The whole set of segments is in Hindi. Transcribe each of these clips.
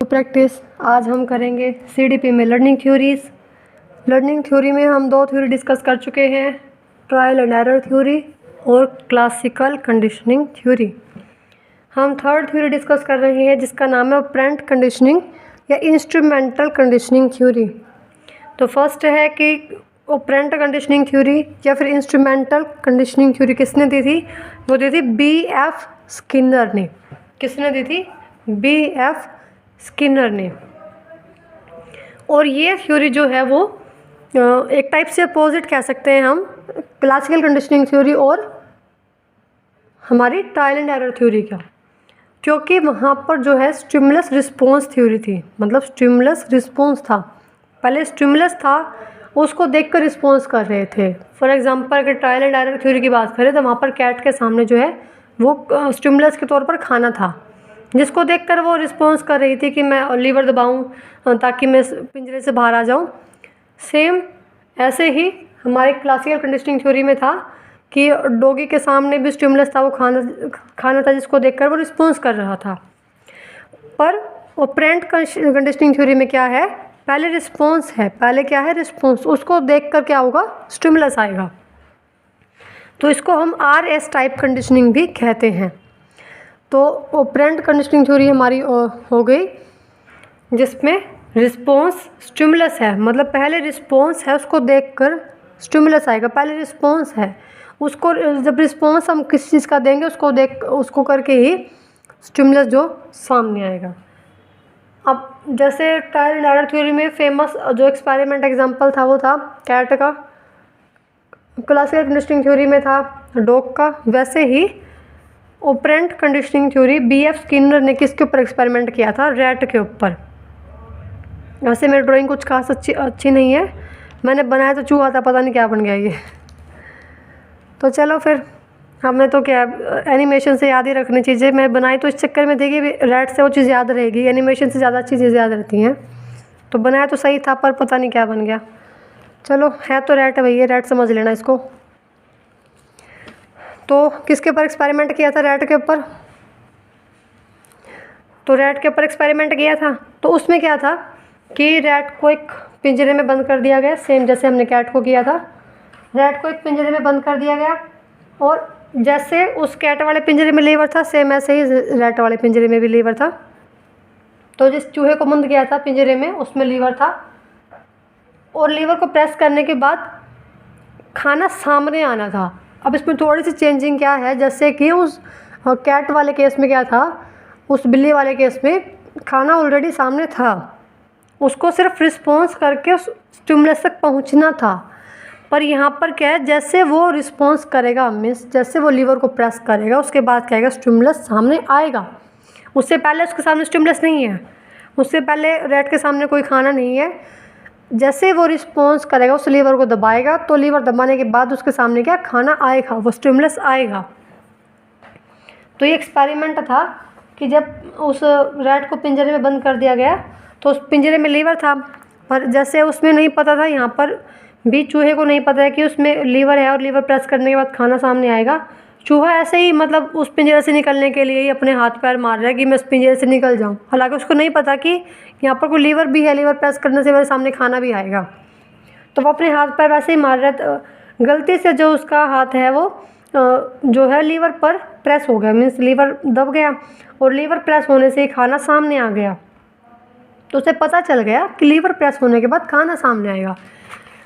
प्रैक्टिस। आज हम करेंगे CDP में लर्निंग थ्योरीज़। लर्निंग थ्योरी में हम 2 थ्योरी डिस्कस कर चुके हैं, ट्रायल एंड एरर थ्योरी और क्लासिकल कंडीशनिंग थ्योरी। हम थर्ड थ्योरी डिस्कस कर रहे हैं जिसका नाम है ऑपरेंट कंडीशनिंग या इंस्ट्रूमेंटल कंडीशनिंग थ्योरी। तो फर्स्ट है कि ऑपरेंट कंडीशनिंग थ्योरी या फिर इंस्ट्रूमेंटल कंडीशनिंग थ्योरी किसने दी थी? वो दी थी B.F. स्किनर ने। किसने दी थी? B.F. स्किनर ने। और ये थ्योरी जो है वो एक टाइप से अपोजिट कह सकते हैं हम क्लासिकल कंडीशनिंग थ्योरी और हमारी ट्रायल एंड एरर थ्योरी का, क्योंकि वहाँ पर जो है स्टिमुलस रिस्पॉन्स थ्योरी थी। मतलब स्टिमुलस रिस्पॉन्स था, पहले स्टिमुलस था उसको देखकर रिस्पॉन्स कर रहे थे। फॉर एग्जांपल अगर ट्रायल एंड एरर थ्योरी की बात करें तो वहाँ पर कैट के सामने जो है वो स्टिमुलस के तौर पर खाना था, जिसको देखकर वो रिस्पॉन्स कर रही थी कि मैं लीवर दबाऊं ताकि मैं पिंजरे से बाहर आ जाऊं। सेम ऐसे ही हमारे क्लासिकल कंडीशनिंग थ्योरी में था कि डॉगी के सामने भी स्टिमुलस था, वो खाना था जिसको देखकर वो रिस्पॉन्स कर रहा था। पर ऑपरेंट कंडीशनिंग थ्योरी में क्या है? पहले रिस्पॉन्स है, पहले क्या है? रिस्पॉन्स। उसको देखकर क्या होगा? स्टिमुलस आएगा। तो इसको हम RS टाइप कंडीशनिंग भी कहते हैं। तो ऑपरेंट कंडीशनिंग थ्योरी हमारी हो गई जिसमें रिस्पॉन्स स्टिमुलस है, मतलब पहले रिस्पॉन्स है उसको देखकर स्टिमुलस आएगा। पहले रिस्पॉन्स है उसको, जब रिस्पॉन्स हम किस चीज़ का देंगे उसको करके ही स्टिमुलस जो सामने आएगा। अब जैसे ट्रायल एंड एरर थ्योरी में फेमस जो एक्सपेरिमेंट एग्जांपल था वो था कैट का, क्लासिकल कंडीशनिंग थ्योरी में था डॉग का। वैसे ही operant conditioning theory B.F. Skinner ने किसके ऊपर एक्सपेरिमेंट किया था? रैट के ऊपर। वैसे मेरी ड्राइंग कुछ खास अच्छी नहीं है, मैंने बनाया तो चूहा था, पता नहीं क्या बन गया ये। तो चलो फिर, हमने तो क्या एनिमेशन से याद ही रखनी चीज़ें मैं बनाई, तो इस चक्कर में देखिए रैट से वो चीज़ याद रहेगी, एनिमेशन से ज़्यादा अच्छी चीज़ें याद रहती हैं। तो बनाया तो सही था पर पता नहीं क्या बन गया। चलो, है तो रैट है भैया, रैट समझ लेना इसको। तो किसके ऊपर एक्सपेरिमेंट किया था? रैट के ऊपर। तो रैट के ऊपर एक्सपेरिमेंट किया था तो उसमें क्या था कि रैट को एक पिंजरे में बंद कर दिया गया, सेम जैसे हमने कैट को किया था। रैट को एक पिंजरे में बंद कर दिया गया और जैसे उस कैट वाले पिंजरे में लीवर था, सेम ऐसे ही रैट वाले पिंजरे में भी लीवर था। तो जिस चूहे को बंद किया था पिंजरे में उसमें लीवर था, और लीवर को प्रेस करने के बाद खाना सामने आना था। अब इसमें थोड़ी सी चेंजिंग क्या है, जैसे कि उस कैट वाले केस में क्या था, उस बिल्ली वाले केस में खाना ऑलरेडी सामने था, उसको सिर्फ रिस्पॉन्स करके उस स्टिमुलस तक पहुंचना था। पर यहाँ पर क्या है, जैसे वो रिस्पॉन्स करेगा, मीन्स जैसे वो लीवर को प्रेस करेगा उसके बाद क्या आएगा? स्टिमुलस सामने आएगा। उससे पहले उसके सामने स्टिमुलस नहीं है, उससे पहले रैट के सामने कोई खाना नहीं है। जैसे वो रिस्पॉन्स करेगा, उस लीवर को दबाएगा, तो लीवर दबाने के बाद उसके सामने क्या? खाना आएगा, वो स्टिमुलस आएगा। तो ये एक्सपेरिमेंट था कि जब उस रैट को पिंजरे में बंद कर दिया गया तो उस पिंजरे में लीवर था, पर जैसे उसमें नहीं पता था, यहाँ पर भी चूहे को नहीं पता है कि उसमें लीवर है और लीवर प्रेस करने के बाद खाना सामने आएगा। चूहा ऐसे ही मतलब उस पिंजरे से निकलने के लिए ही अपने हाथ पैर मार रहा है कि मैं इस पिंजरे से निकल जाऊं, हालांकि उसको नहीं पता कि यहाँ पर कोई लीवर भी है, लीवर प्रेस करने से मेरे सामने खाना भी आएगा। तो वो अपने हाथ पैर वैसे ही मार रहा है, गलती से जो उसका हाथ है वो जो है लीवर पर प्रेस हो गया, मीन्स लीवर दब गया, और लीवर प्रेस होने से ही खाना सामने आ गया। तो उसे पता चल गया कि लीवर प्रेस होने के बाद खाना सामने आएगा।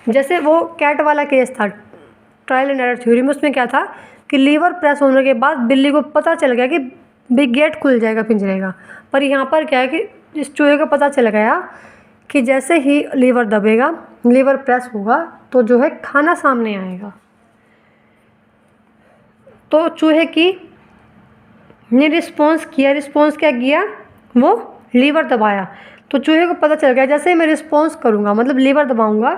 जैसे वो कैट वाला केस था ट्रायल एंड एरर थ्योरी में, उसमें क्या था कि लीवर प्रेस होने के बाद बिल्ली को पता चल गया कि बिग गेट खुल जाएगा पिंजरे का। पर यहाँ पर क्या है कि इस चूहे को पता चल गया कि जैसे ही लीवर दबेगा, लीवर प्रेस होगा, तो जो है खाना सामने आएगा। तो चूहे की ने रिस्पॉन्स किया, रिस्पॉन्स क्या किया? वो लीवर दबाया। तो चूहे को पता चल गया जैसे ही मैं रिस्पॉन्स करूँगा, मतलब लीवर दबाऊँगा,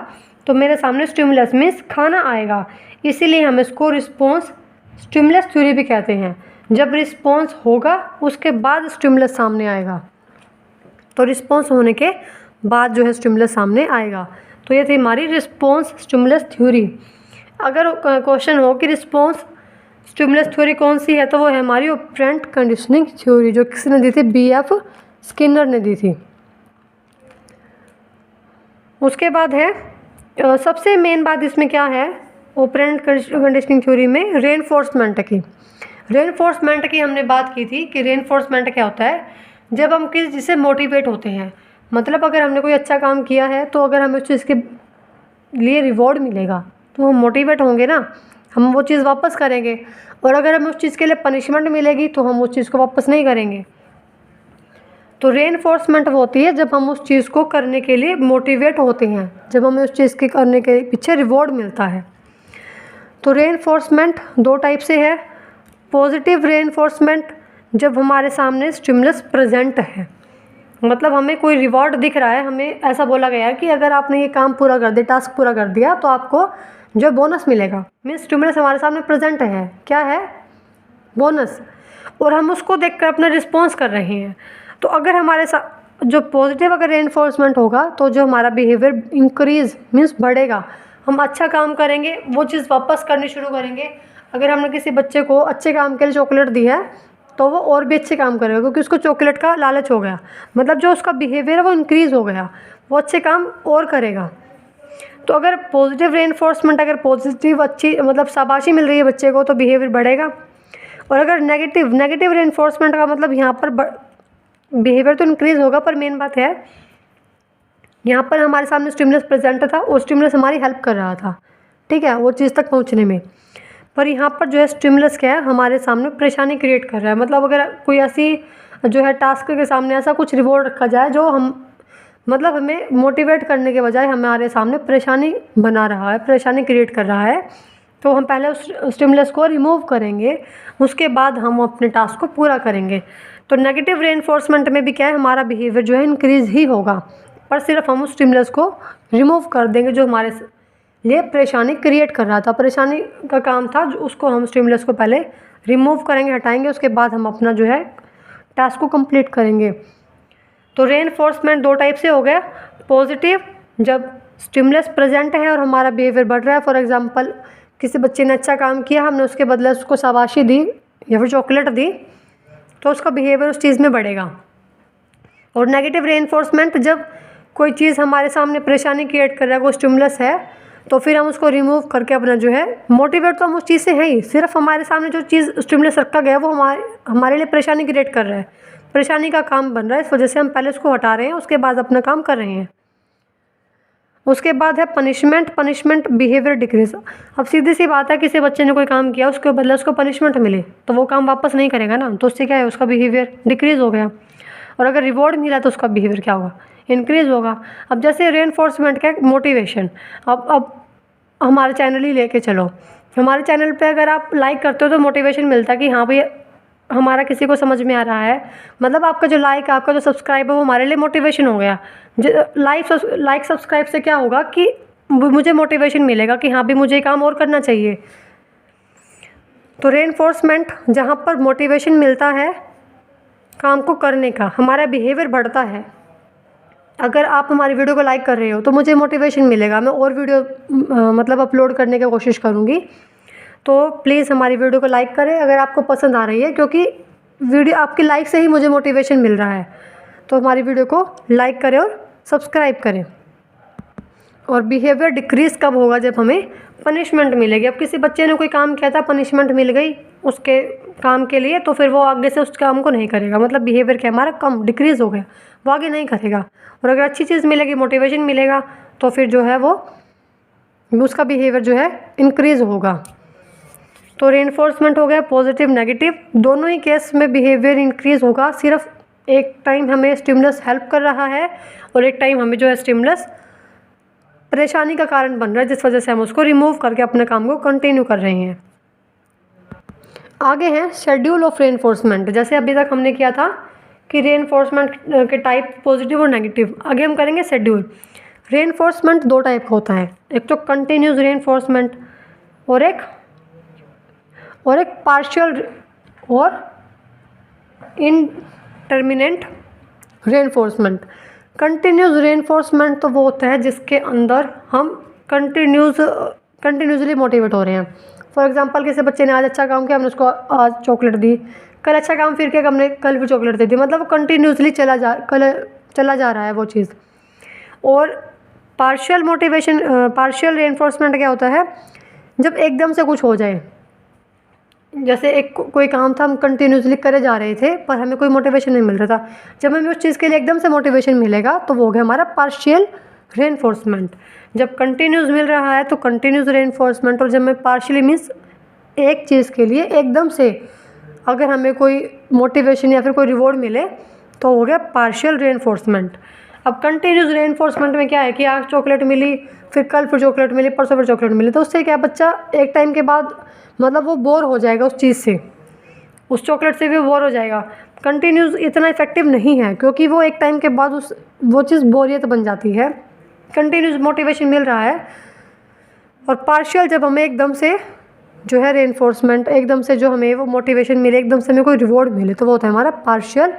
तो मेरे सामने स्टिमुलस मीन्स खाना आएगा। इसीलिए हम इसको रिस्पॉन्स स्टिमुलस थ्योरी भी कहते हैं। जब रिस्पॉन्स होगा उसके बाद स्टिमुलस सामने आएगा, तो रिस्पॉन्स होने के बाद जो है स्टिमुलस सामने आएगा। तो ये थी हमारी रिस्पॉन्स स्टिमुलस थ्योरी। अगर क्वेश्चन हो कि रिस्पॉन्स स्टिमुलस थ्योरी कौन सी है, तो वो है हमारी ऑपरेंट कंडीशनिंग थ्योरी, जो किसने दी थी? B.F. स्किनर ने दी थी। उसके बाद है सबसे मेन बात इसमें क्या है ऑपरेंट कंडीशनिंग थ्योरी में, रेनफोर्समेंट की। रेनफोर्समेंट की हमने बात की थी कि रेनफोर्समेंट क्या होता है, जब हम किसी चीज़ से मोटिवेट होते हैं, मतलब अगर हमने कोई अच्छा काम किया है तो अगर हमें उस चीज़ के लिए रिवॉर्ड मिलेगा तो हम मोटिवेट होंगे ना, हम वो चीज़ वापस करेंगे। और अगर हमें उस चीज़ के लिए पनिशमेंट मिलेगी तो हम उस चीज़ को वापस नहीं करेंगे। तो रेनफोर्समेंट वो होती है जब हम उस चीज़ को करने के लिए मोटिवेट होते हैं, जब हमें उस चीज़ के करने के पीछे रिवॉर्ड मिलता है। तो रेनफोर्समेंट दो टाइप से है। पॉजिटिव रेनफोर्समेंट, जब हमारे सामने स्टिमुलस प्रेजेंट है, मतलब हमें कोई रिवॉर्ड दिख रहा है, हमें ऐसा बोला गया है कि अगर आपने ये काम पूरा कर दिया, टास्क पूरा कर दिया तो आपको जो बोनस मिलेगा। मीन्स स्टिमुलस हमारे सामने प्रेजेंट है, क्या है, बोनस, और हम उसको देखकर अपना रिस्पॉन्स कर रहे हैं। तो अगर हमारे साथ जो पॉजिटिव अगर रेनफोर्समेंट होगा तो जो हमारा बिहेवियर इंक्रीज मीन्स बढ़ेगा, हम अच्छा काम करेंगे, वो चीज़ वापस करनी शुरू करेंगे। अगर हमने किसी बच्चे को अच्छे काम के लिए चॉकलेट दी है तो वो और भी अच्छे काम करेगा, क्योंकि उसको चॉकलेट का लालच हो गया, मतलब जो उसका बिहेवियर है वो इंक्रीज़ हो गया, वो अच्छे काम और करेगा। तो अगर पॉजिटिव रेनफोर्समेंट, अगर पॉजिटिव अच्छी मतलब शाबाशी मिल रही है बच्चे को तो बिहेवियर बढ़ेगा। और अगर नेगेटिव रेनफोर्समेंट का मतलब यहाँ पर बिहेवियर तो इंक्रीज़ होगा, पर मेन बात है यहाँ पर हमारे सामने स्टिमुलस प्रेजेंट था और स्टिमुलस हमारी हेल्प कर रहा था, ठीक है, वो चीज़ तक पहुँचने में। पर यहाँ पर जो है स्टिमुलस क्या है, हमारे सामने परेशानी क्रिएट कर रहा है। मतलब अगर कोई ऐसी जो है टास्क के सामने ऐसा कुछ रिवॉर्ड रखा जाए जो हम मतलब हमें मोटिवेट करने के बजाय हमारे सामने परेशानी बना रहा है, परेशानी क्रिएट कर रहा है, तो हम पहले उस स्टिमुलस को रिमूव करेंगे, उसके बाद हम अपने टास्क को पूरा करेंगे। तो नेगेटिव रेनफोर्समेंट में भी क्या है, हमारा बिहेवियर जो है इंक्रीज़ ही होगा, पर सिर्फ हम उस स्टिमुलस को रिमूव कर देंगे जो हमारे लिए परेशानी क्रिएट कर रहा था, परेशानी का काम था, जो उसको हम स्टिमुलस को पहले रिमूव करेंगे, हटाएंगे, उसके बाद हम अपना जो है टास्क को कंप्लीट करेंगे। तो रेनफोर्समेंट दो टाइप से हो गया। पॉजिटिव, जब स्टिमुलस प्रेजेंट है और हमारा बिहेवियर बढ़ रहा है, फॉर एग्जांपल किसी बच्चे ने अच्छा काम किया, हमने उसके बदले उसको शाबाशी दी या फिर चॉकलेट दी, तो उसका बिहेवियर उस चीज़ में बढ़ेगा। और नेगेटिव रेनफोर्समेंट, जब कोई चीज़ हमारे सामने परेशानी क्रिएट कर रहा है, कोई स्टिमुलस है, तो फिर हम उसको रिमूव करके अपना जो है मोटिवेट तो हम उस चीज़ से हैं ही, सिर्फ हमारे सामने जो चीज़ स्टिमुलस रखा गया है वो हमारे लिए परेशानी क्रिएट कर रहा है, परेशानी का काम बन रहा है, इस वजह से हम पहले उसको हटा रहे हैं, उसके बाद अपना काम कर रहे हैं। उसके बाद है पनिशमेंट बिहेवियर डिक्रीज। अब सीधी सी बात है, किसी बच्चे ने कोई काम किया, उसके बदले उसको पनिशमेंट मिले तो वो काम वापस नहीं करेगा ना, तो उससे क्या है, उसका बिहेवियर डिक्रीज़ हो गया। और अगर रिवॉर्ड मिला तो उसका बिहेवियर क्या होगा, इंक्रीज़ होगा। अब जैसे रेनफोर्समेंट का मोटिवेशन, अब हमारे चैनल ही लेके चलो, हमारे चैनल पे अगर आप लाइक करते हो तो मोटिवेशन मिलता है कि हाँ भाई हमारा किसी को समझ में आ रहा है, मतलब आपका जो लाइक, आपका जो सब्सक्राइब है वो हमारे लिए मोटिवेशन हो गया। लाइक सब्सक्राइब से क्या होगा कि मुझे मोटिवेशन मिलेगा कि हाँ भी मुझे काम और करना चाहिए। तो रेनफोर्समेंट, जहाँ पर मोटिवेशन मिलता है काम को करने का, हमारा बिहेवियर बढ़ता है। अगर आप हमारी वीडियो को लाइक कर रहे हो तो मुझे मोटिवेशन मिलेगा, मैं और वीडियो मतलब अपलोड करने की कोशिश करूँगी। तो प्लीज़ हमारी वीडियो को लाइक करें अगर आपको पसंद आ रही है, क्योंकि वीडियो आपकी लाइक से ही मुझे मोटिवेशन मिल रहा है। तो हमारी वीडियो को लाइक करें और सब्सक्राइब करें। और बिहेवियर डिक्रीज़ कब होगा, जब हमें पनिशमेंट मिलेगी। अब किसी बच्चे ने कोई काम किया था, पनिशमेंट मिल गई उसके काम के लिए, तो फिर वो आगे से उस काम को नहीं करेगा, मतलब बिहेवियर क्या हमारा कम डिक्रीज़ हो गया, वो आगे नहीं करेगा। और अगर अच्छी चीज़ मिलेगी, मोटिवेशन मिलेगा, तो फिर जो है वो उसका बिहेवियर जो है इंक्रीज़ होगा। तो रेनफोर्समेंट हो गया पॉजिटिव नेगेटिव, दोनों ही केस में बिहेवियर इंक्रीज़ होगा। सिर्फ एक टाइम हमें स्टिमुलस हेल्प कर रहा है और एक टाइम हमें जो है स्टिमुलस परेशानी का कारण बन रहा है, जिस वजह से हम उसको रिमूव करके अपने काम को कंटिन्यू कर रहे हैं। आगे है शेड्यूल ऑफ रेनफोर्समेंट। जैसे अभी तक हमने किया था कि रेनफोर्समेंट के टाइप पॉजिटिव और नेगेटिव, आगे हम करेंगे शेड्यूल। रेनफोर्समेंट दो टाइप का होता है, एक तो कंटिन्यूस रेनफोर्समेंट और एक पार्शियल और इनटर्मिनेंट रेनफोर्समेंट। कंटिन्यूस रेनफोर्समेंट तो वो होता है जिसके अंदर हम कंटिन्यूसली मोटिवेट हो रहे हैं। फॉर एग्जांपल किसी बच्चे ने आज अच्छा काम किया, हमने उसको आज चॉकलेट दी, कल अच्छा काम फिर किया, हमने कल भी चॉकलेट दे दी, मतलब वो कंटिन्यूसली चला जा रहा है वो चीज़। और पार्शियल मोटिवेशन, पार्शियल रेनफोर्समेंट क्या होता है, जब एकदम से कुछ हो जाए, जैसे एक कोई काम था, हम कंटिन्यूसली करे जा रहे थे पर हमें कोई मोटिवेशन नहीं मिल रहा था, जब हमें उस चीज़ के लिए एकदम से मोटिवेशन मिलेगा तो वो हो गया हमारा पार्शियल रेनफोर्समेंट। जब कंटिन्यूस मिल रहा है तो कंटिन्यूस रेनफोर्समेंट, और जब मैं पार्शियली मीन्स एक चीज़ के लिए एकदम से अगर हमें कोई मोटिवेशन या फिर कोई रिवॉर्ड मिले तो हो गया पार्शियल रेनफोर्समेंट। अब कंटिन्यूस रेनफोर्समेंट में क्या है कि आज चॉकलेट मिली, फिर कल फिर चॉकलेट मिली, परसों फिर चॉकलेट मिली, तो उससे क्या बच्चा एक टाइम के बाद मतलब वो बोर हो जाएगा उस चीज़ से, उस चॉकलेट से भी बोर हो जाएगा। कंटिन्यूस इतना इफेक्टिव नहीं है क्योंकि वो एक टाइम के बाद वो चीज़ बोरियत बन जाती है। कंटिन्यूस मोटिवेशन मिल रहा है, और पार्शियल जब हमें एकदम से जो है रेनफोर्समेंट, एकदम से जो हमें वो मोटिवेशन मिले, एकदम से हमें कोई रिवॉर्ड मिले, तो वो होता है हमारा पार्शियल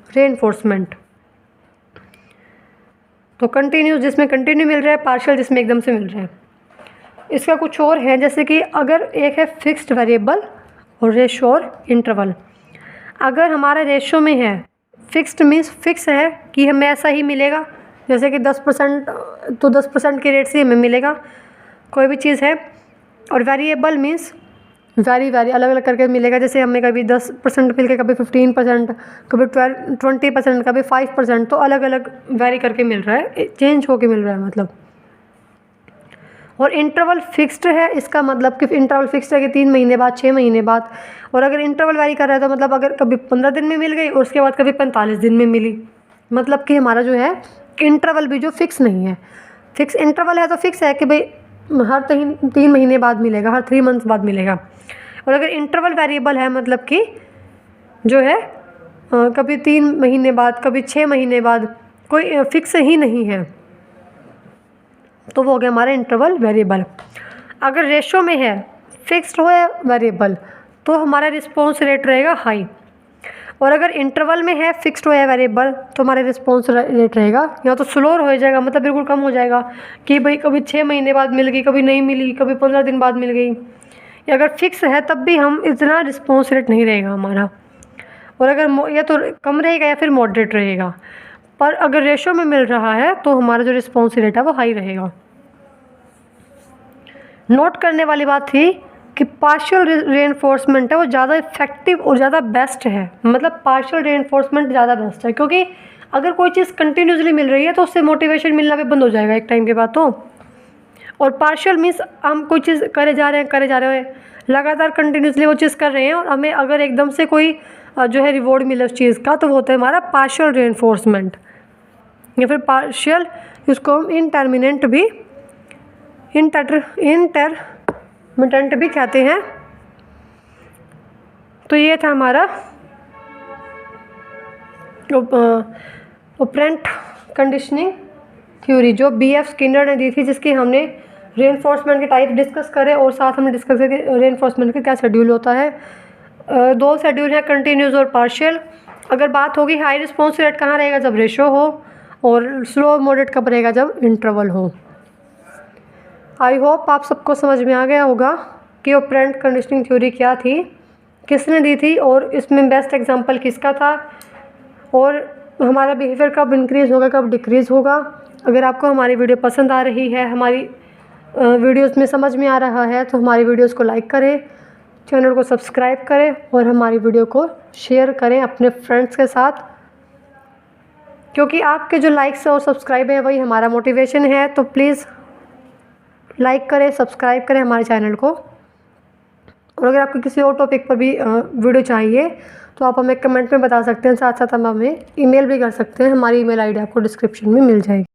रेनफोर्समेंट। तो कंटिन्यूस जिसमें कंटिन्यू मिल रहा है, पार्शियल जिसमें एकदम से मिल रहा है। इसका कुछ और है, जैसे कि अगर एक है फिक्स्ड वेरिएबल और रेशो और इंटरवल। अगर हमारा रेशो में है, फिक्स्ड मीन्स फिक्स है कि हमें ऐसा ही मिलेगा, जैसे कि 10% तो 10% के रेट से हमें मिलेगा कोई भी चीज़ है, और वेरिएबल मीन्स वेरी अलग अलग करके मिलेगा, जैसे हमें कभी 10% मिल के, कभी 15%, कभी 20%, कभी 5%, तो अलग अलग वेरी करके मिल रहा है, चेंज होके मिल रहा है मतलब। और इंटरवल फिक्स्ड है, इसका मतलब कि इंटरवल फिक्स्ड है कि 3 महीने बाद, 6 महीने बाद। और अगर इंटरवल वेरी कर रहा है तो मतलब अगर कभी 15 दिन में मिल गई और उसके बाद कभी 45 दिन में मिली, मतलब कि हमारा जो है इंटरवल भी जो फिक्स नहीं है। फिक्स इंटरवल है तो फिक्स है कि भाई हर 3 महीने बाद मिलेगा, हर 3 मंथ्स बाद मिलेगा। और अगर इंटरवल वेरिएबल है मतलब कि जो है कभी 3 महीने बाद, कभी 6 महीने बाद, कोई फिक्स ही नहीं है, तो वो हो गया हमारा इंटरवल वेरिएबल। अगर रेशो में है, फिक्स्ड हो या वेरिएबल, तो हमारा रिस्पॉन्स रेट रहेगा हाई। और अगर इंटरवल में है, फिक्स्ड हो या वेरिएबल, तो हमारा रिस्पॉन्स रेट रहेगा या तो स्लो हो जाएगा, मतलब बिल्कुल कम हो जाएगा कि भाई कभी 6 महीने बाद मिल गई, कभी नहीं मिली, कभी 15 दिन बाद मिल गई। या अगर फिक्स है तब भी हम इतना रिस्पॉन्स रेट नहीं रहेगा हमारा, और अगर या तो कम रहेगा या फिर मॉडरेट रहेगा। पर अगर रेशो में मिल रहा है तो हमारा जो रिस्पॉन्स रेट है वो हाई रहेगा। नोट करने वाली बात थी कि पार्शियल रेनफोर्समेंट है वो ज़्यादा इफेक्टिव और ज़्यादा बेस्ट है, मतलब पार्शियल रेनफोर्समेंट ज़्यादा बेस्ट है, क्योंकि अगर कोई चीज़ कंटिन्यूसली मिल रही है तो उससे मोटिवेशन मिलना भी बंद हो जाएगा एक टाइम के बाद तो। और पार्शियल मीन्स हम कोई चीज़ करे जा रहे हैं लगातार कंटिन्यूसली वो चीज़ कर रहे हैं, और हमें अगर एकदम से कोई जो है रिवॉर्ड मिले उस चीज़ का, तो वो होता है हमारा पार्शियल रेनफोर्समेंट, या फिर पार्शियल, इसको हम इंटरमिनेंट भी इंटरमिटेंट भी कहते हैं। तो ये था हमारा ऑपरेंट कंडीशनिंग थ्योरी जो BF स्किनर ने दी थी, जिसकी हमने रेनफोर्समेंट के टाइप डिस्कस करे, और साथ हमने डिस्कस किया कि रेनफोर्समेंट का क्या शेड्यूल होता है। 2 शेड्यूल हैं, कंटिन्यूस और पार्शियल। अगर बात होगी हाई रिस्पॉन्स रेट कहाँ रहेगा, जब रेशो हो, और स्लो मॉडरेट कब रहेगा, जब इंटरवल हो। आई होप आप सबको समझ में आ गया होगा कि ऑपरेंट कंडीशनिंग थ्योरी क्या थी, किसने दी थी, और इसमें बेस्ट एग्जांपल किसका था, और हमारा बिहेवियर कब इंक्रीज़ होगा, कब डिक्रीज़ होगा। अगर आपको हमारी वीडियो पसंद आ रही है, हमारी वीडियोस में समझ में आ रहा है, तो हमारी वीडियोस को लाइक करें, चैनल को सब्सक्राइब करें, और हमारी वीडियो को शेयर करें अपने फ्रेंड्स के साथ, क्योंकि आपके जो लाइक्स और सब्सक्राइब है वही हमारा मोटिवेशन है। तो प्लीज़ लाइक करें, सब्सक्राइब करें हमारे चैनल को। और अगर आपको किसी और टॉपिक पर भी वीडियो चाहिए तो आप हमें कमेंट में बता सकते हैं, साथ साथ हम हमें ईमेल भी कर सकते हैं। हमारी ईमेल आईडी आपको डिस्क्रिप्शन में मिल जाएगी।